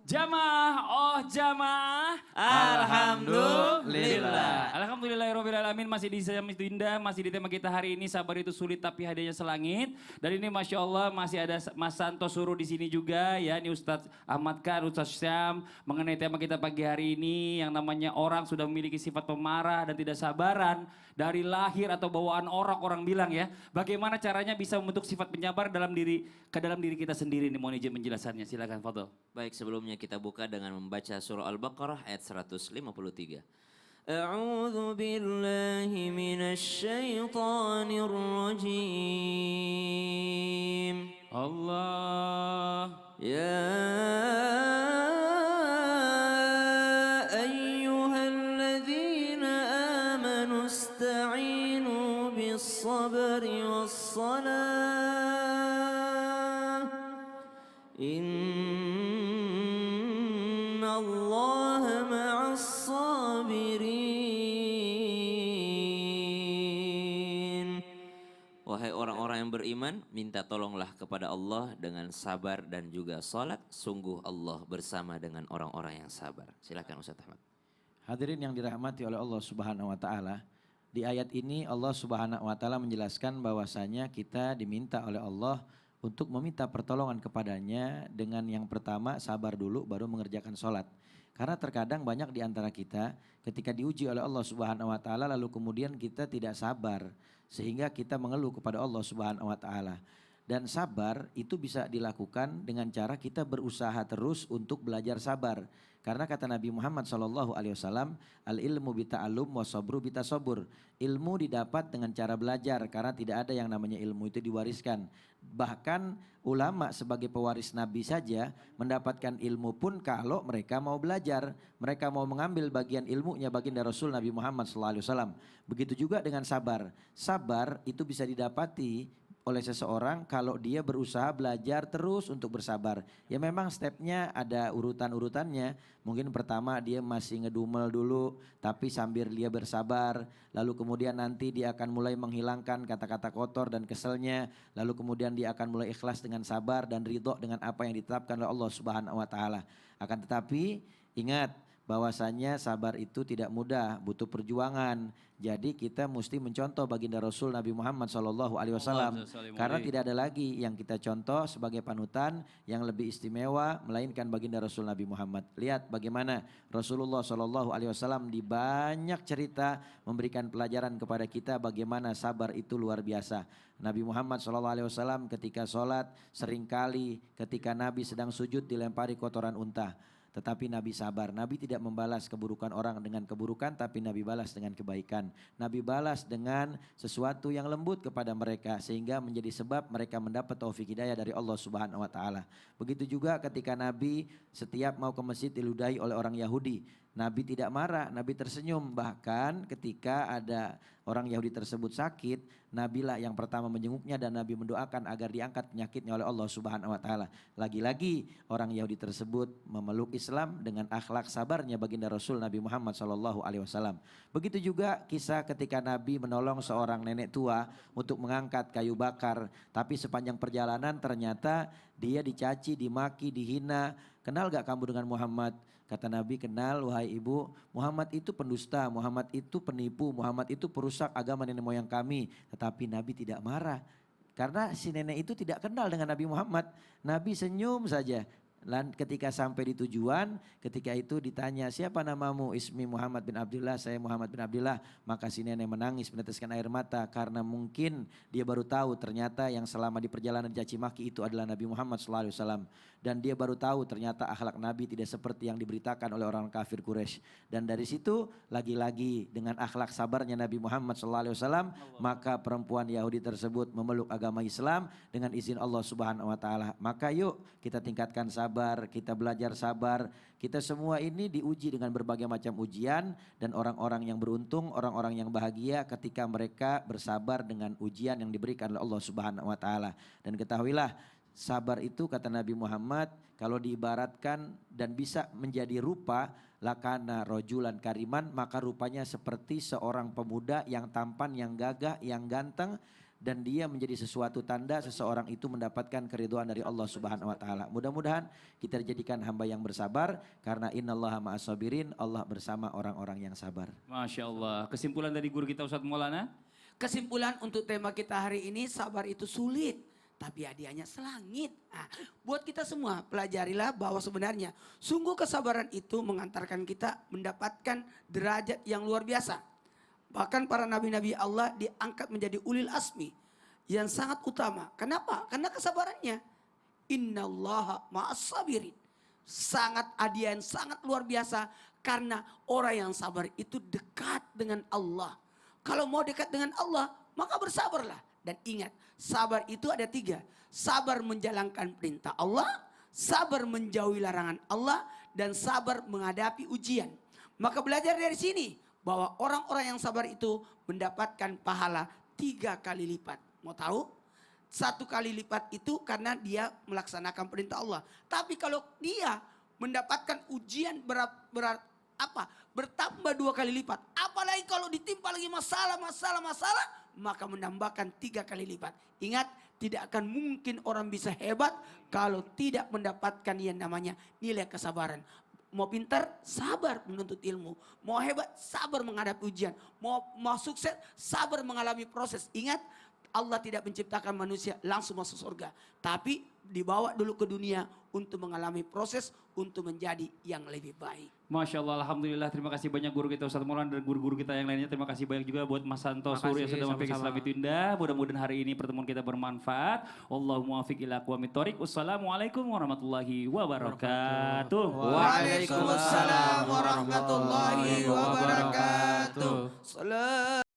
Jamaah, oh jamaah. Alhamdulillah. Alhamdulillahirrahmanirrahim. Masih di Dinda, masih di tema kita hari ini, sabar itu sulit tapi hadiahnya selangit. Dan ini Masya Allah masih ada Mas Santo Suruh di sini juga ya. Ini Ustadz Ahmad Khan, Ustadz Syam. Mengenai tema kita pagi hari ini yang namanya orang sudah memiliki sifat pemarah dan tidak sabaran. Dari lahir atau bawaan orang bilang ya. Bagaimana caranya bisa membentuk sifat penyabar dalam diri kita sendiri nih. Mohon izin menjelaskannya, silakan Fadl. Baik, sebelumnya kita buka dengan membaca surah Al-Baqarah ayat 153. A'udzu billahi minasy syaithanir rajim. Allah. Ya ayyuhalladzina amanu ista'inu bis-sabri was-salah. Innallaha ma'as sabirin. Wahai orang-orang yang beriman, minta tolonglah kepada Allah dengan sabar dan juga salat. Sungguh Allah bersama dengan orang-orang yang sabar. Silakan Ustaz Ahmad. Hadirin yang dirahmati oleh Allah Subhanahu wa taala. Di ayat ini Allah Subhanahu wa taala menjelaskan bahwasanya kita diminta oleh Allah untuk meminta pertolongan kepadanya dengan yang pertama sabar dulu baru mengerjakan sholat. Karena terkadang banyak di antara kita ketika diuji oleh Allah Subhanahu wa taala lalu kemudian kita tidak sabar sehingga kita mengeluh kepada Allah Subhanahu wa taala. Dan sabar itu bisa dilakukan dengan cara kita berusaha terus untuk belajar sabar. Karena kata Nabi Muhammad SAW, al-ilmu bita'allum wa sabru bitasobur. Ilmu didapat dengan cara belajar karena tidak ada yang namanya ilmu itu diwariskan. Bahkan ulama sebagai pewaris Nabi saja mendapatkan ilmu pun kalau mereka mau belajar. Mereka mau mengambil bagian ilmunya baginda Rasul Nabi Muhammad SAW. Begitu juga dengan sabar. Sabar itu bisa didapati oleh seseorang kalau dia berusaha belajar terus untuk bersabar. Ya memang stepnya ada urutan-urutannya. Mungkin pertama dia masih ngedumel dulu tapi sambil dia bersabar. Lalu kemudian nanti dia akan mulai menghilangkan kata-kata kotor dan keselnya. Lalu kemudian dia akan mulai ikhlas dengan sabar dan ridho dengan apa yang ditetapkan oleh Allah Subhanahu wa taala. Akan tetapi ingat bahwasanya sabar itu tidak mudah, butuh perjuangan. Jadi kita mesti mencontoh baginda Rasul Nabi Muhammad SAW. Karena tidak ada lagi yang kita contoh sebagai panutan yang lebih istimewa melainkan baginda Rasul Nabi Muhammad. Lihat bagaimana Rasulullah SAW di banyak cerita memberikan pelajaran kepada kita bagaimana sabar itu luar biasa. Nabi Muhammad SAW ketika sholat seringkali ketika Nabi sedang sujud dilempari kotoran unta. Tetapi Nabi sabar, Nabi tidak membalas keburukan orang dengan keburukan tapi Nabi balas dengan kebaikan. Nabi balas dengan sesuatu yang lembut kepada mereka sehingga menjadi sebab mereka mendapat taufik hidayah dari Allah Subhanahu wa taala. Begitu juga ketika Nabi setiap mau ke masjid diludahi oleh orang Yahudi. Nabi tidak marah, Nabi tersenyum. Bahkan ketika ada orang Yahudi tersebut sakit, Nabi lah yang pertama menjenguknya dan Nabi mendoakan agar diangkat penyakitnya oleh Allah Subhanahu wa taala. Lagi-lagi orang Yahudi tersebut memeluk Islam dengan akhlak sabarnya baginda Rasul Nabi Muhammad SAW. Begitu juga kisah ketika Nabi menolong seorang nenek tua untuk mengangkat kayu bakar. Tapi sepanjang perjalanan ternyata dia dicaci, dimaki, dihina. Kenal gak kamu dengan Muhammad? Kata Nabi, kenal wahai ibu. Muhammad itu pendusta, Muhammad itu penipu, Muhammad itu perusak agama nenek moyang kami. Tetapi Nabi tidak marah. Karena si nenek itu tidak kenal dengan Nabi Muhammad. Nabi senyum saja. Dan ketika sampai di tujuan, ketika itu ditanya siapa namamu? Ismi Muhammad bin Abdullah, saya Muhammad bin Abdullah. Maka si nenek menangis meneteskan air mata karena mungkin dia baru tahu ternyata yang selama di perjalanan caci maki itu adalah Nabi Muhammad SAW. Dan dia baru tahu ternyata akhlak Nabi tidak seperti yang diberitakan oleh orang kafir Quraisy. Dan dari situ lagi-lagi dengan akhlak sabarnya Nabi Muhammad SAW, maka perempuan Yahudi tersebut memeluk agama Islam dengan izin Allah Subhanahu wa taala. Maka yuk kita tingkatkan sabar, kita belajar sabar. Kita semua ini diuji dengan berbagai macam ujian dan orang-orang yang beruntung, orang-orang yang bahagia ketika mereka bersabar dengan ujian yang diberikan oleh Allah Subhanahu wa taala. Dan ketahuilah sabar itu kata Nabi Muhammad kalau diibaratkan dan bisa menjadi rupa lakana rojulan kariman, maka rupanya seperti seorang pemuda yang tampan, yang gagah, yang ganteng dan dia menjadi sesuatu tanda seseorang itu mendapatkan keridhaan dari Allah Subhanahu wa taala. Mudah-mudahan kita dijadikan hamba yang bersabar karena innallaha ma'as-sabirin, Allah bersama orang-orang yang sabar. Masya Allah. Kesimpulan dari guru kita Ustadz Maulana? Kesimpulan untuk tema kita hari ini, sabar itu sulit, tapi hadiahnya selangit. Nah, buat kita semua, pelajarilah bahwa sebenarnya sungguh kesabaran itu mengantarkan kita mendapatkan derajat yang luar biasa. Bahkan para nabi-nabi Allah diangkat menjadi ulil asmi yang sangat utama. Kenapa? Karena kesabarannya. Innallaha ma'as sabirin. Sangat hadiah yang sangat luar biasa karena orang yang sabar itu dekat dengan Allah. Kalau mau dekat dengan Allah, maka bersabarlah. Dan ingat, sabar itu ada 3. Sabar menjalankan perintah Allah, sabar menjauhi larangan Allah, dan sabar menghadapi ujian. Maka belajar dari sini bahwa orang-orang yang sabar itu mendapatkan pahala 3 kali lipat. Mau tahu? 1 kali lipat itu karena dia melaksanakan perintah Allah. Tapi kalau dia mendapatkan ujian bertambah 2 kali lipat. Apalagi kalau ditimpa lagi masalah, maka menambahkan 3 kali lipat. Ingat, tidak akan mungkin orang bisa hebat kalau tidak mendapatkan yang namanya nilai kesabaran. Mau pintar, sabar menuntut ilmu. Mau hebat, sabar menghadapi ujian. Mau sukses, sabar mengalami proses. Ingat, Allah tidak menciptakan manusia langsung masuk surga. Tapi dibawa dulu ke dunia untuk mengalami proses untuk menjadi yang lebih baik. Masya Allah, Alhamdulillah. Terima kasih banyak guru kita Ustadz Maulana dan guru-guru kita yang lainnya. Terima kasih banyak juga buat Mas Santo Suri yang sudah mampir ke Islam itu Indah. Mudah-mudahan hari ini pertemuan kita bermanfaat. Allahumma wafiq ila aqwamit thoriq. Wassalamualaikum warahmatullahi wabarakatuh. Waalaikumsalam warahmatullahi wabarakatuh.